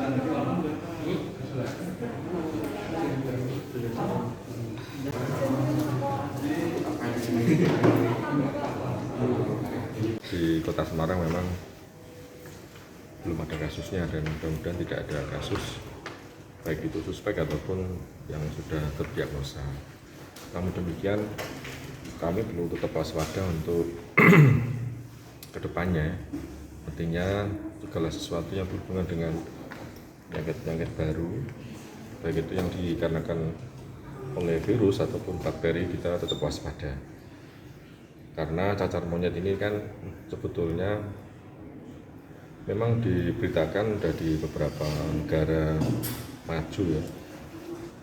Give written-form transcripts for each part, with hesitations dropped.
Di Kota Semarang memang belum ada kasusnya dan mudah-mudahan tidak ada kasus baik itu suspek ataupun yang sudah terdiagnosa. Namun demikian kami perlu tetap waspada untuk kedepannya. Artinya segala sesuatu yang berhubungan dengan penyakit-penyakit baru, baik itu yang dikarenakan oleh virus ataupun bakteri, kita tetap waspada. Karena cacar monyet ini kan sebetulnya memang diberitakan sudah di beberapa negara maju ya.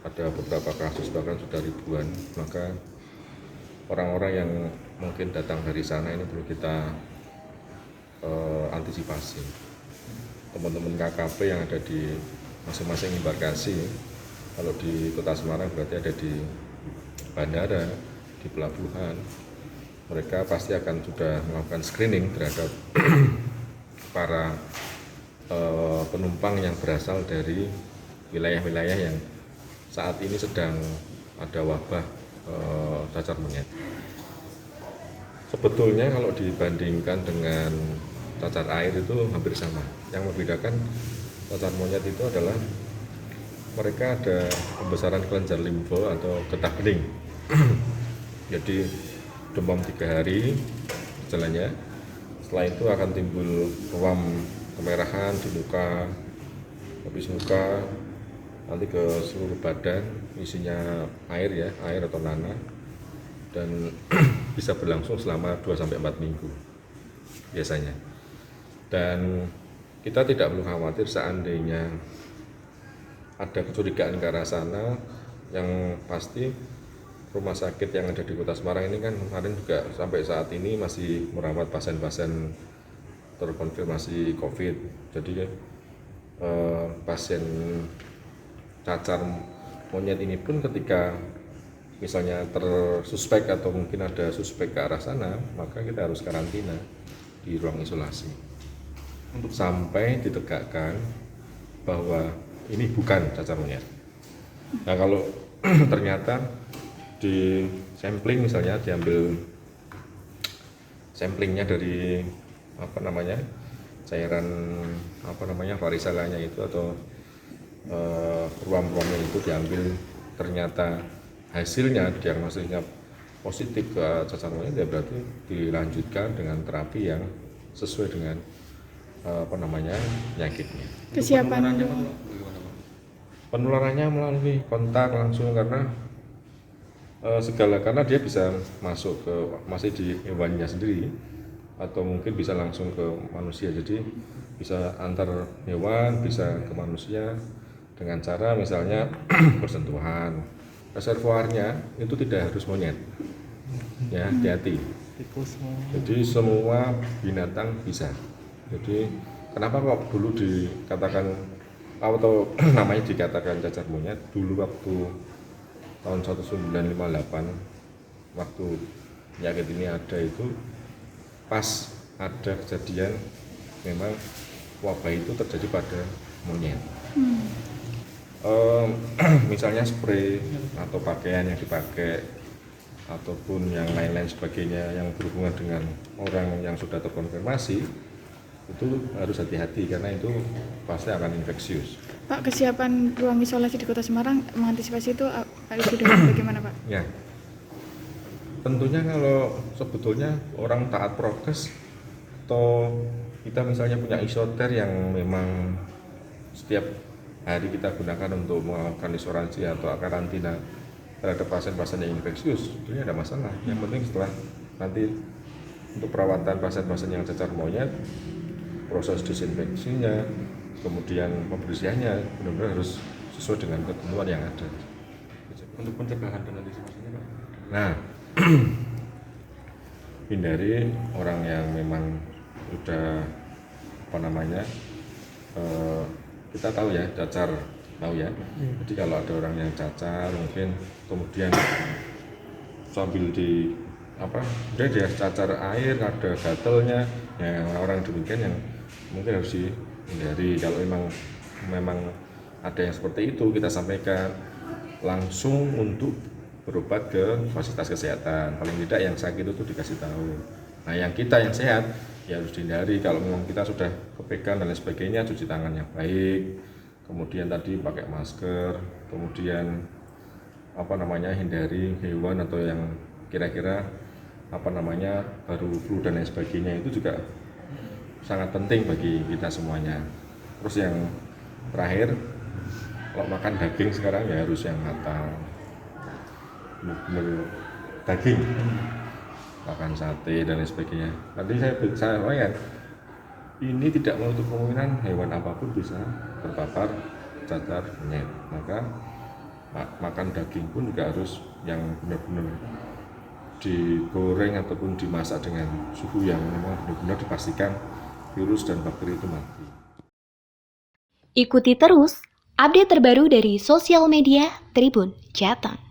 Ada beberapa kasus bahkan sudah ribuan. Maka orang-orang yang mungkin datang dari sana ini perlu kita antisipasi. Teman-teman KKP yang ada di masing-masing embarkasi, kalau di Kota Semarang berarti ada di bandara, di pelabuhan, mereka pasti akan sudah melakukan screening terhadap para penumpang yang berasal dari wilayah-wilayah yang saat ini sedang ada wabah cacar monyet. Sebetulnya kalau dibandingkan dengan cacar air itu hampir sama. Yang membedakan cacar monyet itu adalah mereka ada pembesaran kelenjar limfe atau getah bening. Jadi demam 3 hari gejalanya. Setelah itu akan timbul ruam kemerahan di muka, habis muka, nanti ke seluruh badan, isinya air ya, air atau nanah, dan bisa berlangsung selama 2-4 minggu biasanya. Dan kita tidak perlu khawatir seandainya ada kecurigaan ke arah sana. Yang pasti rumah sakit yang ada di Kota Semarang ini kan kemarin juga sampai saat ini masih merawat pasien-pasien terkonfirmasi COVID. Jadi pasien cacar monyet ini pun ketika misalnya tersuspek atau mungkin ada suspek ke arah sana, maka kita harus karantina di ruang isolasi untuk sampai ditegakkan bahwa ini bukan cacar monyet. Nah, kalau ternyata di sampling misalnya diambil samplingnya dari cairan variselanya itu atau ruam-ruamnya itu diambil, ternyata hasilnya diagnosisnya positif ke cacar monyet, ya berarti dilanjutkan dengan terapi yang sesuai dengan penyakitnya. Kesiapan Penularannya melalui kontak langsung karena karena dia bisa masuk ke masih di hewannya sendiri atau mungkin bisa langsung ke manusia. Jadi bisa antar hewan, bisa ke manusia dengan cara misalnya bersentuhan. Reservoirnya itu tidak harus monyet. Ya, hati-hati. Jadi semua binatang bisa. Jadi kenapa kok dulu dikatakan atau namanya dikatakan cacar monyet dulu waktu tahun 1958 waktu penyakit ini ada, itu pas ada kejadian memang wabah itu terjadi pada monyet. Misalnya spray atau pakaian yang dipakai ataupun yang lain-lain sebagainya yang berhubungan dengan orang yang sudah terkonfirmasi itu harus hati-hati karena itu pasti akan infeksius. Pak, kesiapan ruang isolasi di Kota Semarang mengantisipasi itu sudah bagaimana Pak? Ya, tentunya kalau sebetulnya orang taat prokes atau kita misalnya punya isoter yang memang setiap hari kita gunakan untuk melakukan isolasi atau karantina terhadap pasien-pasien yang infeksius, tentunya ada masalah. Yang penting setelah nanti untuk perawatan pasien-pasien yang cacar monyet, proses disinfeksinya, kemudian pembersihannya benar-benar harus sesuai dengan ketentuan yang ada. Untuk pencegahan dan antisipasinya Pak? Nah, hindari orang yang memang sudah kita tahu ya cacar, tahu ya. Jadi kalau ada orang yang cacar mungkin kemudian sambil dia cacar air, ada gatelnya, ya orang demikian yang mungkin harus dihindari. Kalau memang memang ada yang seperti itu, kita sampaikan langsung untuk berobat ke fasilitas kesehatan. Paling tidak yang sakit itu dikasih tahu. Nah yang kita yang sehat ya harus dihindari. Kalau memang kita sudah kepegang dan lain sebagainya, cuci tangan yang baik, kemudian tadi pakai masker, kemudian hindari hewan atau yang kira-kira baru flu dan lain sebagainya, itu juga sangat penting bagi kita semuanya. Terus yang terakhir, kalau makan daging sekarang ya harus yang matang, benar daging, makan sate dan lain sebagainya. Nanti saya sampaikan, ini tidak menutup kemungkinan hewan apapun bisa terpapar cacar monyet. Maka makan daging pun juga harus yang benar-benar digoreng ataupun dimasak dengan suhu yang memang benar-benar dipastikan virus dan bakteri itu mati. Ikuti terus update terbaru dari sosial media Tribun Jateng.